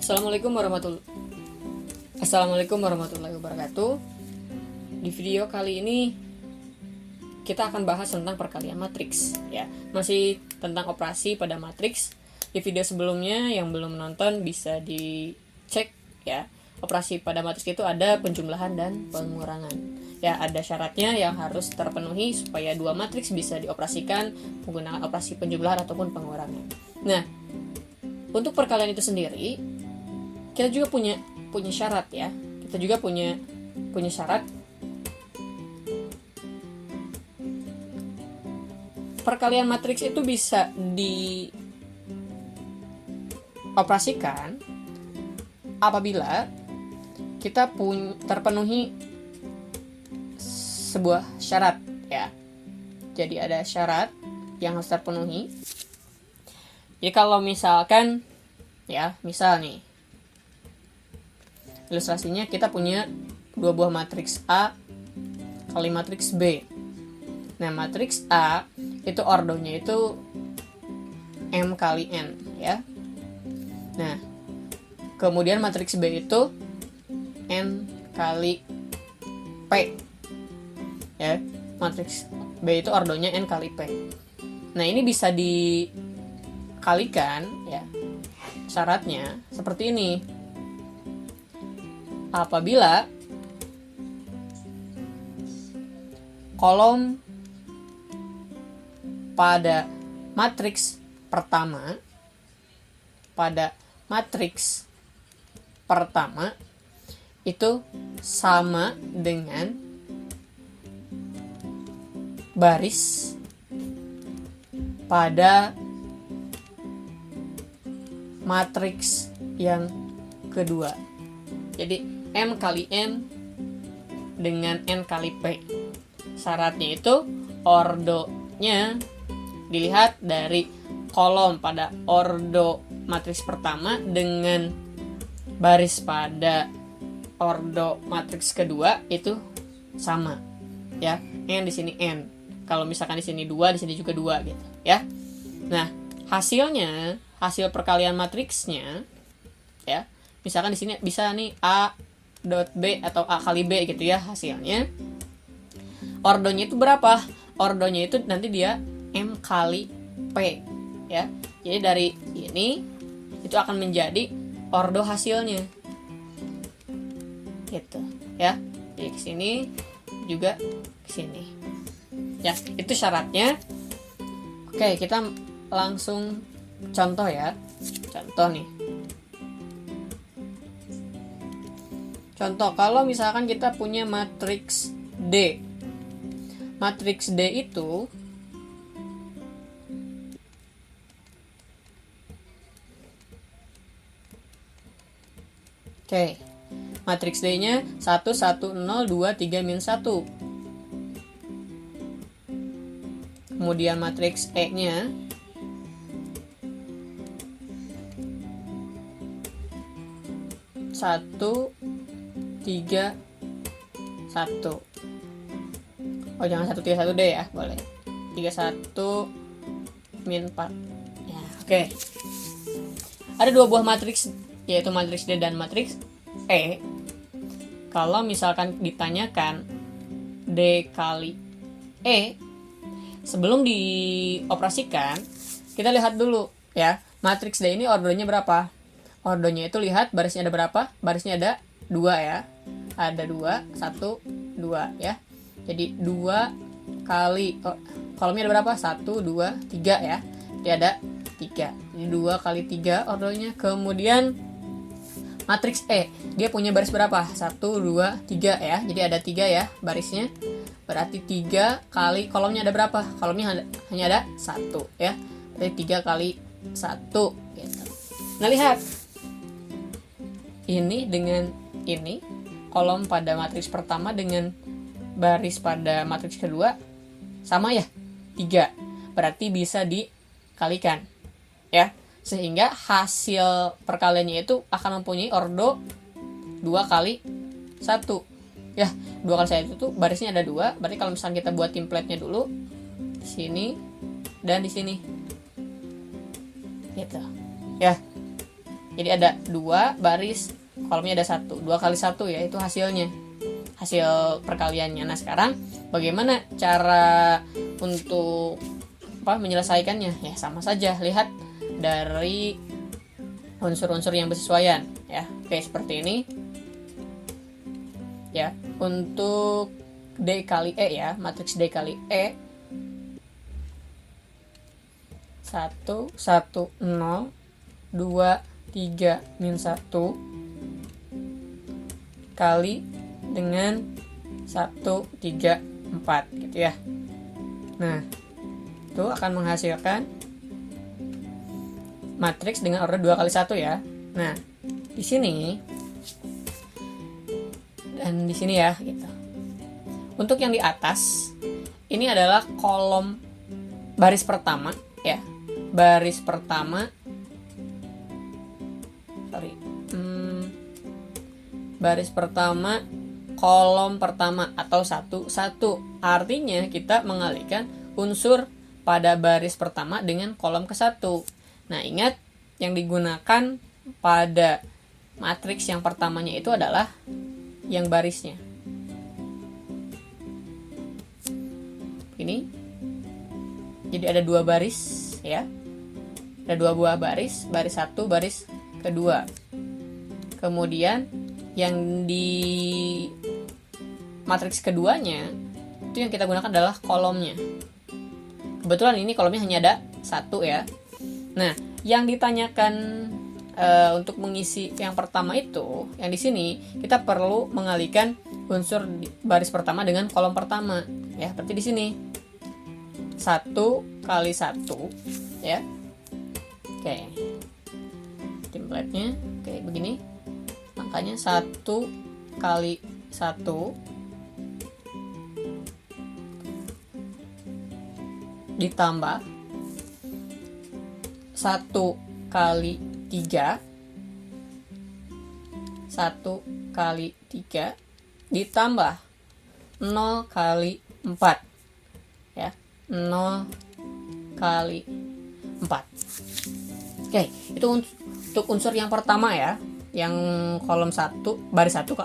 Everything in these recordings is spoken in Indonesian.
Assalamualaikum warahmatullahi wabarakatuh. Di video kali ini kita akan bahas tentang perkalian matriks ya. Masih tentang operasi pada matriks. Di video sebelumnya yang belum nonton bisa dicek ya. Operasi pada matriks itu ada penjumlahan dan pengurangan. Ya, ada syaratnya yang harus terpenuhi supaya dua matriks bisa dioperasikan menggunakan operasi penjumlahan ataupun pengurangan. Nah, untuk perkalian itu sendiri kita juga punya syarat ya. Kita juga punya syarat. Perkalian matriks itu bisa dioperasikan apabila kita terpenuhi sebuah syarat ya. Jadi ada syarat yang harus terpenuhi. Jadi kalau misalkan ya, misal nih ilustrasinya kita punya dua buah matriks A kali matriks B. Nah, matriks A itu ordonya itu M kali N ya. Nah, kemudian matriks B itu N kali P ya. Matriks B itu ordonya N kali P. Nah, ini bisa dikalikan ya. Syaratnya seperti ini. Apabila kolom pada matriks pertama itu sama dengan baris pada matriks yang kedua. Jadi M kali N dengan N kali P. Syaratnya itu ordonya dilihat dari kolom pada ordo matriks pertama dengan baris pada ordo matriks kedua itu sama ya. N di sini N. Kalau misalkan di sini 2, di sini juga 2 gitu ya. Nah, hasil perkalian matriksnya ya. Misalkan di sini bisa nih A dot B atau A kali B gitu ya hasilnya. Ordonya itu berapa? Ordonya itu nanti dia M kali P ya. Jadi dari ini itu akan menjadi ordo hasilnya. Gitu ya. Jadi ke sini juga ke sini. Ya, itu syaratnya. Oke, kita langsung contoh ya. Contoh nih. Contoh, kalau misalkan kita punya matriks D. Matriks D itu oke. Matriks D-nya 1 1 0 2 3 min 1. Kemudian matriks E-nya 1 3 1. Oh, jangan 1 3 1 deh ya, boleh. 3 1 min 4. Ya, oke. Ada dua buah matriks yaitu matriks D dan matriks E. Kalau misalkan ditanyakan D kali E, sebelum dioperasikan, kita lihat dulu ya. Matriks D ini ordonya berapa? Ordonya itu lihat barisnya ada berapa? Barisnya ada 2 ya. Ada 2, 1, 2 ya. Jadi 2 kali kolomnya ada berapa? 1, 2, 3 ya. Jadi ada 3. Jadi 2 kali 3 ordonya. Kemudian matriks E, dia punya baris berapa? 1, 2, 3 ya. Jadi ada 3 ya barisnya. Berarti 3 kali kolomnya ada berapa? Kolomnya hanya ada 1 ya. Berarti 3 kali 1 gitu. Nah, lihat. Ini dengan ini, kolom pada matriks pertama dengan baris pada matriks kedua sama ya, 3. Berarti bisa dikalikan ya, sehingga hasil perkaliannya itu akan mempunyai ordo 2 kali 1 ya. 2 kali 1 itu barisnya ada 2. Berarti kalau misalnya kita buat template-nya dulu di sini dan di sini gitu ya. Jadi ada 2 baris, kolomnya ada 1. 2 kali 1 ya, itu hasilnya. Hasil perkaliannya. Nah, sekarang bagaimana cara untuk menyelesaikannya? Ya, sama saja. Lihat dari unsur-unsur yang bersesuaian ya. Oke, seperti ini. Ya, untuk D kali E ya, matriks D kali E 1 1 0 2 3 min 1 kali dengan 1 3 4 gitu ya. Nah, itu akan menghasilkan matriks dengan order 2 kali 1 ya. Nah, di sini dan di sini ya gitu. Untuk yang di atas ini adalah kolom baris pertama ya. Baris pertama baris pertama kolom pertama atau 1 1. Artinya kita mengalihkan unsur pada baris pertama dengan kolom ke-1. Nah, ingat yang digunakan pada matriks yang pertamanya itu adalah yang barisnya. Ini. Jadi ada 2 baris ya. Ada 2 buah baris, baris 1, baris kedua. Kemudian yang di matriks keduanya itu yang kita gunakan adalah kolomnya. Kebetulan ini kolomnya hanya ada 1 ya. Nah, yang ditanyakan untuk mengisi yang pertama itu, yang di sini kita perlu mengalihkan unsur baris pertama dengan kolom pertama ya. Seperti di sini 1 kali 1 ya. Oke, template-nya kayak begini. Makanya 1 kali 1 ditambah 1 kali 3 1 kali 3 ditambah 0 kali 4 ya, 0 kali 4. Oke, itu untuk unsur yang pertama ya, yang kolom 1 baris 1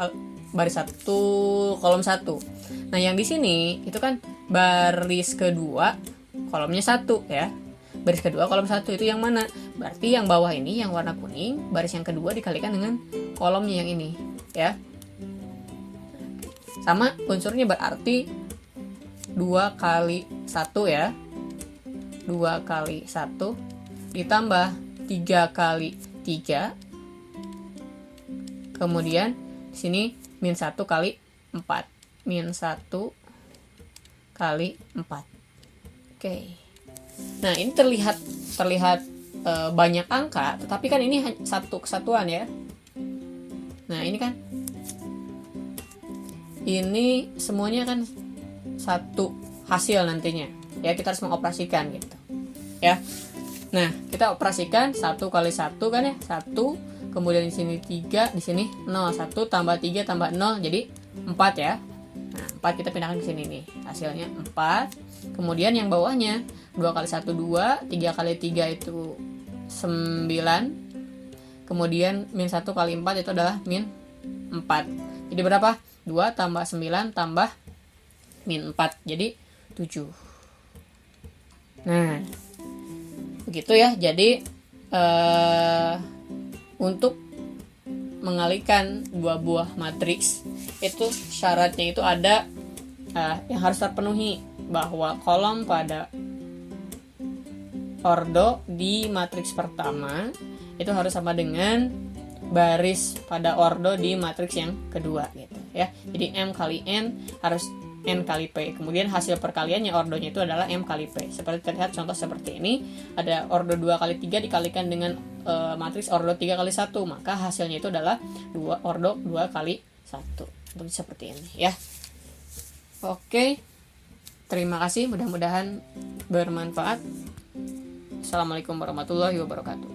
baris 1 kolom 1. Nah, yang di sini itu kan baris kedua kolomnya 1 ya. Baris kedua kolom 1 itu yang mana? Berarti yang bawah ini yang warna kuning, baris yang kedua dikalikan dengan kolomnya yang ini ya. Sama unsurnya berarti 2 kali 1 ya. 2 kali 1 ditambah 3 kali 3. Kemudian di sini min 1 kali 4. Min 1 kali 4. Oke. Nah, ini terlihat banyak angka, tetapi kan ini satu kesatuan ya. Nah, ini kan ini semuanya kan satu hasil nantinya. Ya, kita harus mengoperasikan gitu. Ya. Nah, kita operasikan 1 kali 1 kan ya, 1, kemudian di sini 3, di sini 0, 1 tambah 3 tambah 0 jadi 4 ya. Nah, 4 kita pindahkan ke sini nih. Hasilnya 4. Kemudian yang bawahnya 2 kali 1 2, 3 kali 3 itu 9. Kemudian min 1 kali 4 itu adalah min 4. Jadi berapa? 2 tambah 9 tambah min 4. Jadi 7. Nah, begitu ya. Jadi untuk mengalihkan dua buah matriks itu syaratnya itu ada yang harus terpenuhi, bahwa kolom pada ordo di matriks pertama itu harus sama dengan baris pada ordo di matriks yang kedua gitu ya. Jadi M kali N harus N kali P. Kemudian hasil perkaliannya ordonya itu adalah M kali P. Seperti terlihat contoh seperti ini, ada ordo 2 kali 3 dikalikan dengan matriks ordo 3 kali 1, maka hasilnya itu adalah ordo 2 kali 1. Untuk seperti ini ya. Oke. Terima kasih, mudah-mudahan bermanfaat. Assalamualaikum warahmatullahi wabarakatuh.